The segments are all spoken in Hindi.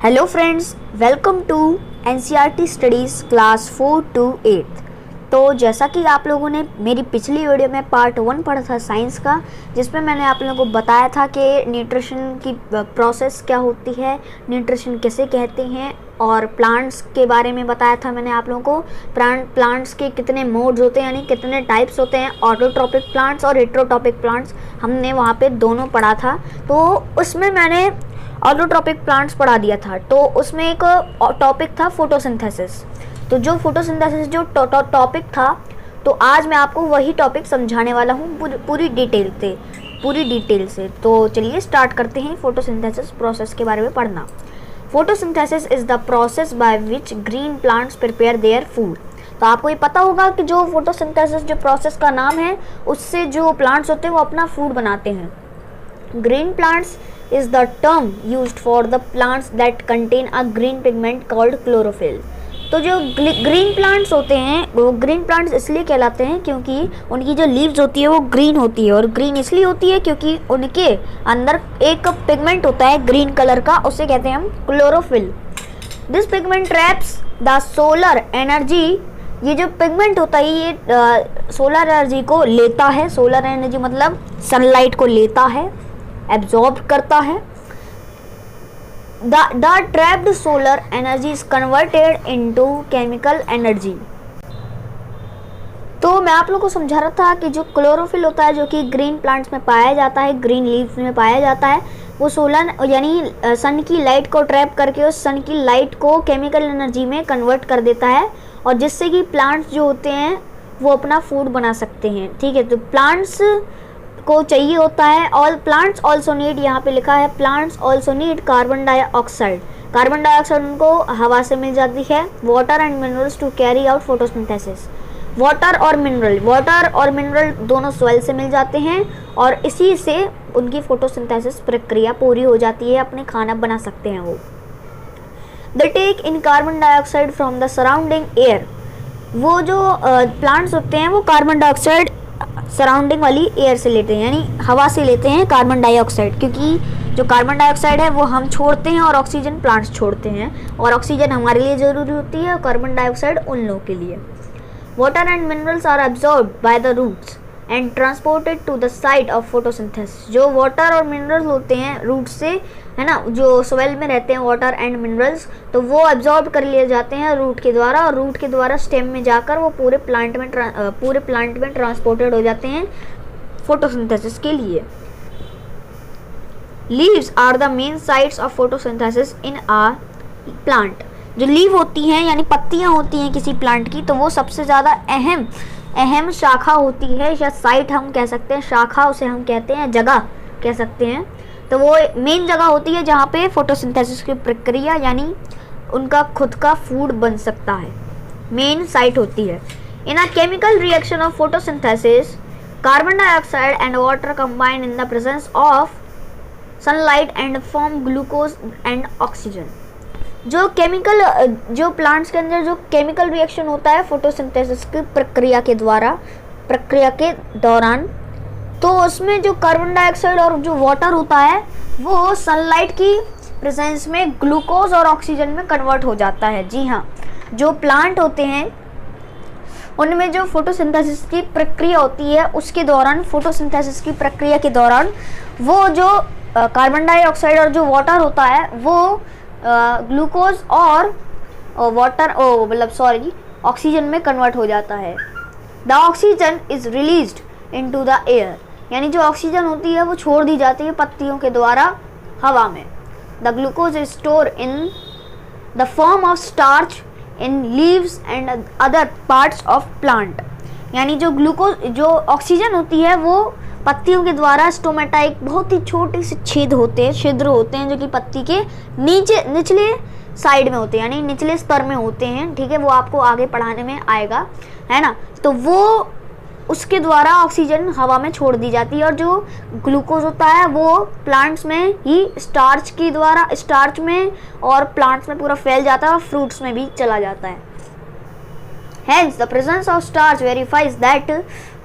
Hello friends, welcome to NCERT studies class 4 to 8। तो जैसा कि आप लोगों ने मेरी पिछली वीडियो में पार्ट 1 पढ़ा था साइंस का, जिसमें मैंने आप लोगों को बताया था कि न्यूट्रिशन की प्रोसेस क्या होती है, न्यूट्रिशन किसे कहते हैं, और प्लांट्स के बारे में बताया था मैंने आप लोगों को। प्लांट्स के कितने मोड्स होते हैं, यानी कितने टाइप्स होते हैं, ऑटोट्रॉपिक प्लांट्स और हेटेरोट्रॉपिक प्लांट्स, हमने वहाँ पे दोनों पढ़ा था। तो उसमें मैंने ऑटोट्रॉपिक प्लांट्स पढ़ा दिया था। तो उसमें एक टॉपिक था फोटोसिंथेसिस। तो जो फोटोसिंथेसिस जो टॉपिक था, तो आज मैं आपको वही टॉपिक समझाने वाला हूँ पूरी डिटेल से। तो चलिए स्टार्ट करते हैं फोटोसिंथेसिस प्रोसेस के बारे में पढ़ना। Photosynthesis is the process by which green plants prepare their food. तो आपको ये पता होगा कि जो फोटोसिंथेसिस जो प्रोसेस का नाम है, उससे जो प्लांट्स होते हैं वो अपना फूड बनाते हैं। Green plants is the term used for the plants that contain a green pigment called chlorophyll। तो जो ग्रीन प्लांट्स होते हैं वो ग्रीन प्लांट्स इसलिए कहलाते हैं क्योंकि उनकी जो लीव्स होती है वो ग्रीन होती है, और ग्रीन इसलिए होती है क्योंकि उनके अंदर एक पिगमेंट होता है ग्रीन कलर का, उसे कहते हैं हम chlorophyll. This pigment traps the solar energy. ये जो पिगमेंट होता है ये सोलर एनर्जी को लेता है। सोलर एनर्जी मतलब सनलाइट को लेता है, एब्जॉर्ब करता है। The trapped solar energy is converted into chemical energy। तो मैं आप लोगों को समझा रहा था कि जो क्लोरोफिल होता है, जो कि ग्रीन प्लांट्स में पाया जाता है, ग्रीन लीव्स में पाया जाता है, वो सोलर यानी सन की लाइट को ट्रैप करके उस सन की लाइट को केमिकल एनर्जी में कन्वर्ट कर देता है, और जिससे कि प्लांट्स जो होते हैं वो अपना फूड बना सकते हैं। ठीक है, तो प्लांट्स को चाहिए होता है। ऑल प्लांट्स ऑल्सो नीड, यहाँ पे लिखा है plants also need carbon dioxide. Carbon dioxide उनको हवा से मिल जाती है। Water and minerals to carry out photosynthesis. Water और मिनरल दोनों सॉइल से मिल जाते हैं, और इसी से उनकी फोटोसिंथेसिस प्रक्रिया पूरी हो जाती है, अपने खाना बना सकते हैं वो। They take in carbon dioxide from the surrounding air. वो जो प्लांट्स होते हैं वो कार्बन डाइऑक्साइड सराउंडिंग वाली एयर से लेते हैं, यानी हवा से लेते हैं कार्बन डाइऑक्साइड, क्योंकि जो कार्बन डाइऑक्साइड है वो हम छोड़ते हैं और ऑक्सीजन प्लांट्स छोड़ते हैं, और ऑक्सीजन हमारे लिए ज़रूरी होती है और कार्बन डाइऑक्साइड उन लोगों के लिए। Water and minerals are absorbed by the roots and transported to the site of photosynthesis. जो वाटर और मिनरल्स होते हैं रूट से, है ना, जो सॉइल में रहते हैं वाटर एंड मिनरल्स, तो वो एब्जॉर्ब कर लिए जाते हैं रूट के द्वारा, और रूट के द्वारा स्टेम में जाकर वो पूरे प्लांट में ट्रांसपोर्टेड हो जाते हैं फोटोसिंथेसिस के लिए। Leaves are the main sites of photosynthesis in a plant. जो लीव होती हैं यानी पत्तियां होती हैं किसी प्लांट की, तो वो सबसे ज़्यादा अहम शाखा होती है, या साइट हम कह सकते हैं, शाखा उसे हम कहते हैं, जगह कह सकते हैं। तो वो मेन जगह होती है जहाँ पे फोटोसिंथेसिस की प्रक्रिया यानी उनका खुद का फूड बन सकता है, मेन साइट होती है। In a chemical reaction of photosynthesis, carbon dioxide and water combine in the presence of sunlight and form glucose and oxygen. जो प्लांट्स के अंदर जो केमिकल रिएक्शन होता है फोटोसिंथेसिस की प्रक्रिया के दौरान, तो उसमें जो कार्बन डाइऑक्साइड और जो वाटर होता है वो सनलाइट की प्रेजेंस में ग्लूकोज और ऑक्सीजन में कन्वर्ट हो जाता है। जी हाँ, जो प्लांट होते हैं उनमें जो फोटोसिंथेसिस की प्रक्रिया होती है उसके दौरान, फोटोसिंथेसिस की प्रक्रिया के दौरान, वो जो कार्बन डाइऑक्साइड और जो वाटर होता है वो ग्लूकोज और ऑक्सीजन में कन्वर्ट हो जाता है। The oxygen is released into the air, यानी जो ऑक्सीजन होती है वो छोड़ दी जाती है पत्तियों के द्वारा हवा में। The glucose is store in the form of starch in leaves and other parts of plant. यानी जो ऑक्सीजन होती है वो पत्तियों के द्वारा स्टोमेटा, एक बहुत ही छोटे से छिद्र होते हैं जो कि पत्ती के निचले साइड में होते हैं, यानी निचले स्तर में होते हैं। ठीक है, वो आपको आगे पढ़ाने में आएगा, है ना। तो वो उसके द्वारा ऑक्सीजन हवा में छोड़ दी जाती है, और जो ग्लूकोज होता है वो प्लांट्स में ही स्टार्च में और प्लांट्स में पूरा फैल जाता है और फ्रूट्स में भी चला जाता है। Hence, the presence of starch verifies that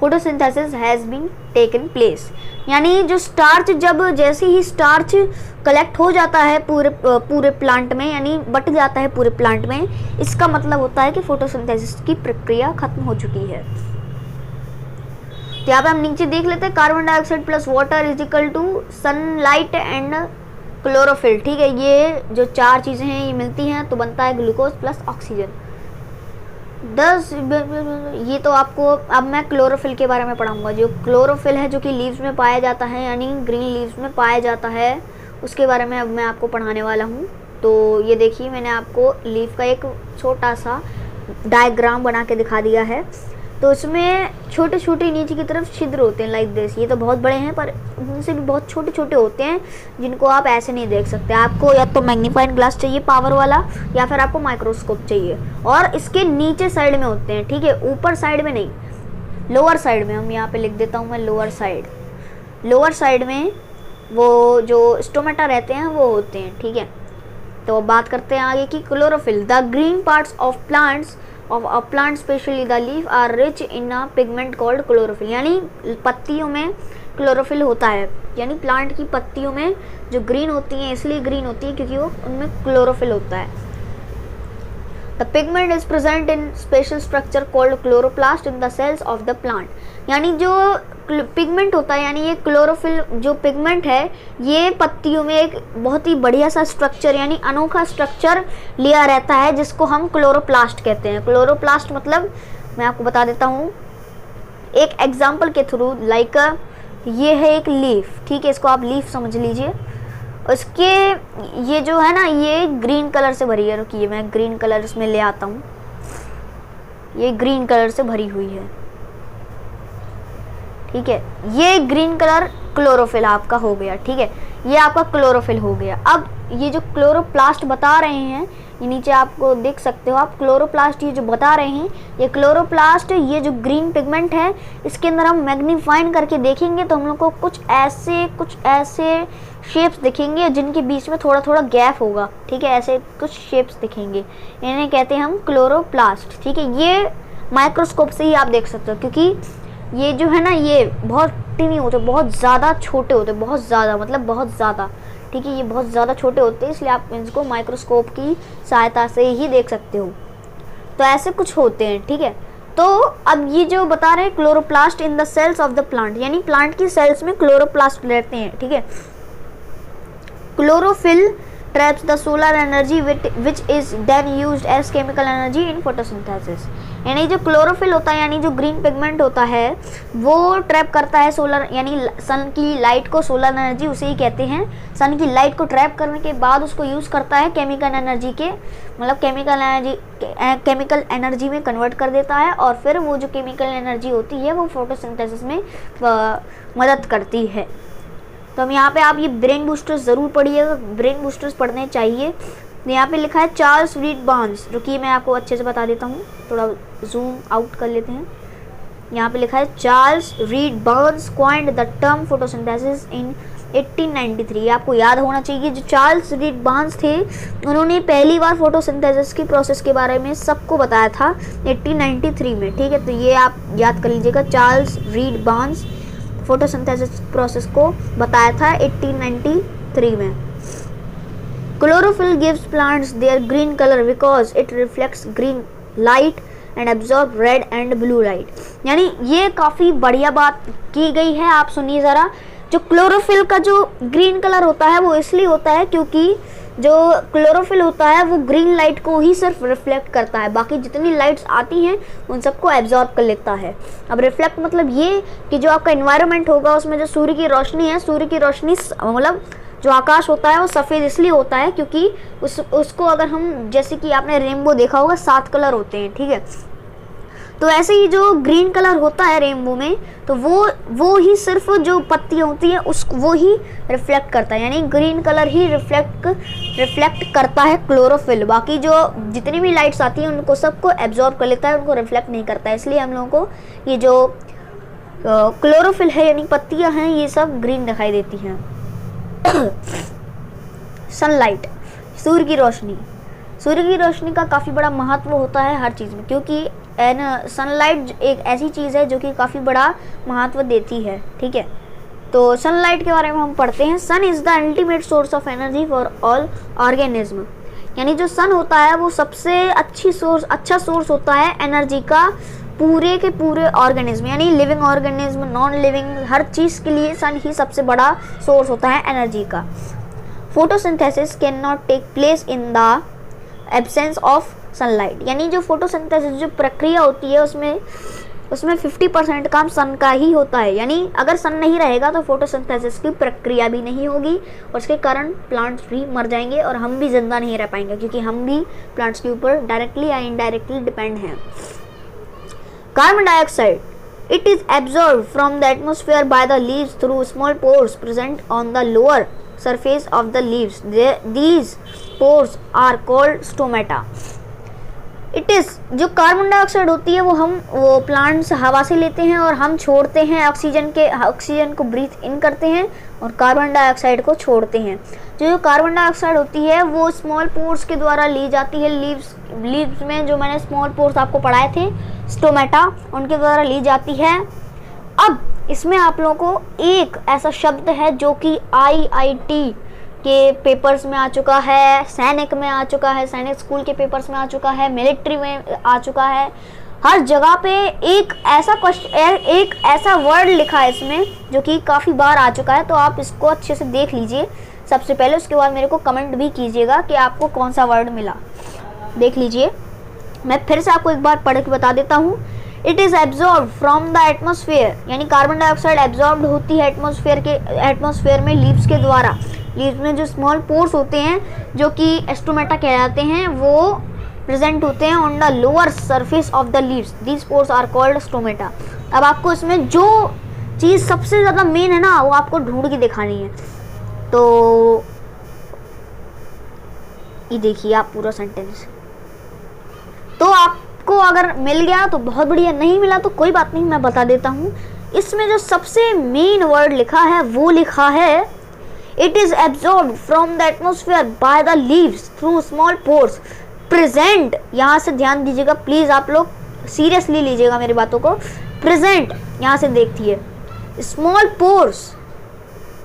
photosynthesis has been taken place. यानी जो स्टार्च जैसे ही स्टार्च कलेक्ट हो जाता है पूरे प्लांट में, यानी बट जाता है पूरे प्लांट में, इसका मतलब होता है कि फोटोसिंथेसिस की प्रक्रिया खत्म हो चुकी है। तो यहाँ पे हम नीचे देख लेते हैं, carbon dioxide plus water is equal to sunlight and chlorophyll. ठीक है, ये जो चार चीज़ें हैं ये मिलती हैं तो बनता है ग्लूकोज प्लस ऑक्सीजन। 10 ये तो आपको अब मैं क्लोरोफिल के बारे में पढ़ाऊंगा। जो क्लोरोफिल है जो कि लीव्स में पाया जाता है, यानी ग्रीन लीव्स में पाया जाता है, उसके बारे में अब मैं आपको पढ़ाने वाला हूँ। तो ये देखिए, मैंने आपको लीफ का एक छोटा सा डायग्राम बना के दिखा दिया है। तो उसमें छोटे छोटे नीचे की तरफ छिद्र होते हैं लाइक दिस। ये तो बहुत बड़े हैं पर उनसे भी बहुत छोटे छोटे होते हैं जिनको आप ऐसे नहीं देख सकते। आपको या तो मैग्नीफाइंग ग्लास चाहिए पावर वाला, या फिर आपको माइक्रोस्कोप चाहिए। और इसके नीचे साइड में होते हैं, ठीक है, ऊपर साइड में नहीं, लोअर साइड में। हम यहाँ पे लिख देता हूँ मैं लोअर साइड में वो जो स्टोमेटा रहते हैं वो होते हैं। ठीक है, तो अब बात करते हैं आगे की chlorophyll. The green parts of plants of a plant especially the leaf are rich in a pigment called chlorophyll। यानी पत्तियों में क्लोरोफिल होता है, यानी प्लांट की पत्तियों में जो ग्रीन होती हैं इसलिए ग्रीन होती है क्योंकि वो उनमें क्लोरोफिल होता है। The pigment is present in special structure called chloroplast in the cells of the plant। यानी जो पिगमेंट होता है, यानी ये क्लोरोफिल जो पिगमेंट है ये पत्तियों में एक बहुत ही बढ़िया सा स्ट्रक्चर यानी अनोखा स्ट्रक्चर लिया रहता है जिसको हम क्लोरोप्लास्ट कहते हैं। क्लोरोप्लास्ट मतलब मैं आपको बता देता हूँ एक एग्जाम्पल के थ्रू। लाइक ये है एक लीफ, ठीक है, इसको आप लीफ समझ लीजिए। उसके ये जो है ना ये ग्रीन कलर से भरी है। रुकिए मैं ग्रीन कलर इसमें ले आता हूँ। ये ग्रीन कलर से भरी हुई है, ठीक है, ये ग्रीन कलर क्लोरोफिल आपका हो गया। ठीक है, ये आपका क्लोरोफिल हो गया। अब ये जो क्लोरोप्लास्ट बता रहे हैं ये नीचे आपको देख सकते हो आप, क्लोरोप्लास्ट ये जो बता रहे हैं ये क्लोरोप्लास्ट, ये जो ग्रीन पिगमेंट है इसके अंदर हम मैग्नीफाइन करके देखेंगे तो हम लोग को कुछ ऐसे शेप्स दिखेंगे जिनके बीच में थोड़ा थोड़ा गैप होगा। ठीक है, ऐसे कुछ शेप्स दिखेंगे, इन्हें कहते हैं हम क्लोरोप्लास्ट। ठीक है, ये माइक्रोस्कोप से ही आप देख सकते हो क्योंकि ये जो है ना ये बहुत टिनी होते, बहुत ज़्यादा छोटे होते, बहुत ज़्यादा मतलब बहुत ज़्यादा। ठीक है, ये बहुत ज़्यादा छोटे होते हैं इसलिए आप इनको माइक्रोस्कोप की सहायता से ही देख सकते हो। तो ऐसे कुछ होते हैं। ठीक है, तो अब ये जो बता रहे हैं chloroplast in the cells of the plant, यानी प्लांट की सेल्स में क्लोरोप्लास्ट रहते हैं। ठीक है, chlorophyll traps the solar energy which is then used as chemical energy in photosynthesis। यानी जो क्लोरोफिल होता है यानी जो ग्रीन पिगमेंट होता है वो ट्रैप करता है सोलर यानी सन की लाइट को, सोलर एनर्जी उसे ही कहते हैं। सन की लाइट को ट्रैप करने के बाद उसको यूज़ करता है केमिकल एनर्जी के, मतलब केमिकल एनर्जी में कन्वर्ट कर देता है और फिर वो जो केमिकल एनर्जी होती है वो फोटोसिंथेसिस में मदद करती है। तो हम यहाँ पे आप ये ब्रेन बूस्टर्स ज़रूर पढ़िएगा, ब्रेन बूस्टर्स पढ़ने चाहिए। यहाँ पे लिखा है चार्ल्स रीड बार्न्स। रुकिए मैं आपको अच्छे से बता देता हूँ, थोड़ा जूम आउट कर लेते हैं। यहाँ पे लिखा है Charles Reid Barnes coined the term photosynthesis in 1893। आपको याद होना चाहिए जो चार्ल्स रीड बार्न्स थे उन्होंने पहली बार फोटोसिंथेसिस की प्रोसेस के बारे में सबको बताया था 1893 में। ठीक है, तो ये आप याद कर लीजिएगा, Charles Reid Barnes photosynthesis process को बताया था 1893 में। Chlorophyll gives plants their green colour because it reflects green light and absorb red and blue light. यानी ये काफ़ी बढ़िया बात की गई है, आप सुनिए ज़रा। जो क्लोरोफिल का जो ग्रीन कलर होता है वो इसलिए होता है क्योंकि जो क्लोरोफिल होता है वो ग्रीन लाइट को ही सिर्फ रिफ्लेक्ट करता है, बाकी जितनी लाइट्स आती हैं उन सबको एब्जॉर्ब कर लेता है। अब रिफ्लेक्ट मतलब ये कि जो आपका एनवायरनमेंट होगा उसमें जो सूर्य की रोशनी है, सूर्य की रोशनी मतलब जो आकाश होता है वो सफ़ेद इसलिए होता है क्योंकि उसको अगर हम जैसे कि आपने रेनबो देखा होगा 7 कलर होते हैं। ठीक है, तो ऐसे ही जो ग्रीन कलर होता है रेनबो में तो वो ही सिर्फ जो पत्तियाँ होती हैं वो ही रिफ्लेक्ट करता है, यानी ग्रीन कलर ही रिफ्लेक्ट करता है क्लोरोफिल। बाकी जो जितनी भी लाइट्स आती हैं उनको सबको एब्जॉर्ब कर लेता है, उनको रिफ्लेक्ट नहीं करता है। इसलिए हम लोगों को ये जो क्लोरोफिल है यानी पत्तियाँ हैं ये सब ग्रीन दिखाई देती हैं। सनलाइट, सूर्य की रोशनी का काफ़ी बड़ा महत्व होता है हर चीज़ में, क्योंकि सनलाइट एक ऐसी चीज़ है जो कि काफ़ी बड़ा महत्व देती है, ठीक है। तो सनलाइट के बारे में हम पढ़ते हैं। Sun is the ultimate source of energy for all organism, यानी जो सन होता है वो सबसे अच्छा सोर्स होता है एनर्जी का पूरे के पूरे ऑर्गेनिज्म, यानी लिविंग ऑर्गेनिज्म, नॉन लिविंग, हर चीज़ के लिए सन ही सबसे बड़ा सोर्स होता है एनर्जी का। Photosynthesis can not take place in the absence of sunlight, यानी जो फोटोसिंथेसिस जो प्रक्रिया होती है उसमें 50% काम सन का ही होता है, यानी अगर सन नहीं रहेगा तो फोटोसिंथेसिस की प्रक्रिया भी नहीं होगी और उसके कारण प्लांट्स भी मर जाएंगे और हम भी जिंदा नहीं रह पाएंगे, क्योंकि हम भी प्लांट्स के ऊपर डायरेक्टली या इनडायरेक्टली डिपेंड हैं। Carbon dioxide, it is absorbed from the atmosphere by the leaves through small pores present on the lower surface of the leaves. These pores are called stomata. It is जो कार्बन डाइऑक्साइड होती है वो प्लांट्स हवा से लेते हैं और हम छोड़ते हैं, ऑक्सीजन को ब्रीथ इन करते हैं और कार्बन डाइऑक्साइड को छोड़ते हैं। जो कार्बन डाइऑक्साइड होती है वो स्मॉल पोर्स के द्वारा ली जाती है, लीव्स में जो मैंने स्मॉल पोर्स आपको पढ़ाए थे स्टोमेटा, उनके द्वारा ली जाती है। अब इसमें आप लोगों को एक ऐसा शब्द है जो कि IIT के पेपर्स में आ चुका है, सैनिक में आ चुका है, सैनिक स्कूल के पेपर्स में आ चुका है, मिलिट्री में आ चुका है, हर जगह पे एक ऐसा वर्ड लिखा है इसमें जो कि काफ़ी बार आ चुका है। तो आप इसको अच्छे से देख लीजिए सबसे पहले, उसके बाद मेरे को कमेंट भी कीजिएगा कि आपको कौन सा वर्ड मिला। देख लीजिए, मैं फिर से आपको एक बार पढ़ के बता देता हूँ। It is absorb from the atmosphere, यानी कार्बन डाइऑक्साइड एब्जॉर्ब होती है एटमॉस्फेयर में लीव्स के द्वारा। लीव्स में जो स्मॉल पोर्स होते हैं जो कि स्टोमेटा कहलाते हैं वो प्रेजेंट होते हैं on the lower surface of the leaves. These pores are called stomata. अब आपको इसमें जो चीज़ सबसे ज़्यादा मेन है ना वो आपको ढूंढ के दिखानी है। तो ये देखिए आप पूरा सेंटेंस, तो आपको अगर मिल गया तो बहुत बढ़िया, नहीं मिला तो कोई बात नहीं, मैं बता देता हूँ। इसमें जो सबसे मेन वर्ड लिखा है वो लिखा है it is absorb from the atmosphere by the leaves through small pores present. यहाँ से ध्यान दीजिएगा प्लीज, आप लोग सीरियसली लीजिएगा मेरी बातों को। प्रेजेंट यहाँ से देखिए, small pores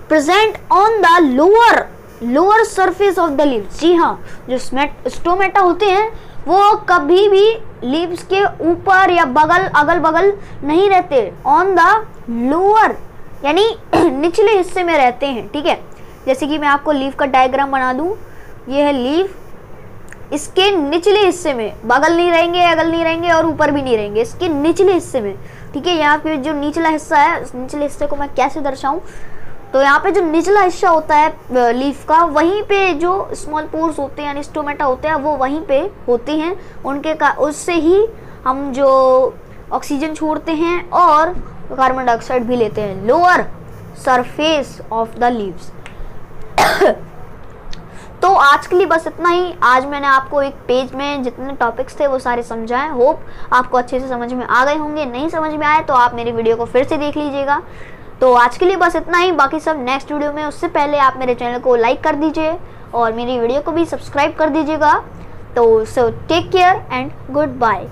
present on the lower surface of the leaves. जी हाँ, जो स्टोमेटा होते हैं वो कभी भी लीव्स के ऊपर या अगल बगल नहीं रहते, ऑन द लोअर यानी निचले हिस्से में रहते हैं, ठीक है। जैसे कि मैं आपको लीव का डायग्राम बना दूं, ये है लीव, इसके निचले हिस्से में बगल नहीं रहेंगे, अगल नहीं रहेंगे और ऊपर भी नहीं रहेंगे, इसके निचले हिस्से में, ठीक है। यहाँ पे जो निचला हिस्सा है, उस निचले हिस्से को मैं कैसे दर्शाऊं, तो यहाँ पे जो निचला हिस्सा होता है लीफ का, वहीं पे जो स्मॉल पोर्स होते हैं यानी स्टोमेटा होते हैं वो वहीं पे होते हैं, उससे ही हम जो ऑक्सीजन छोड़ते हैं और कार्बन डाइऑक्साइड भी लेते हैं, lower surface of the leaves. तो आज के लिए बस इतना ही। आज मैंने आपको एक पेज में जितने टॉपिक्स थे वो सारे समझाए। होप आपको अच्छे से समझ में आ गए होंगे। नहीं समझ में आए तो आप मेरी वीडियो को फिर से देख लीजिएगा। तो आज के लिए बस इतना ही, बाकी सब नेक्स्ट वीडियो में। उससे पहले आप मेरे चैनल को लाइक कर दीजिए और मेरी वीडियो को भी सब्सक्राइब कर दीजिएगा। तो so take care and good bye.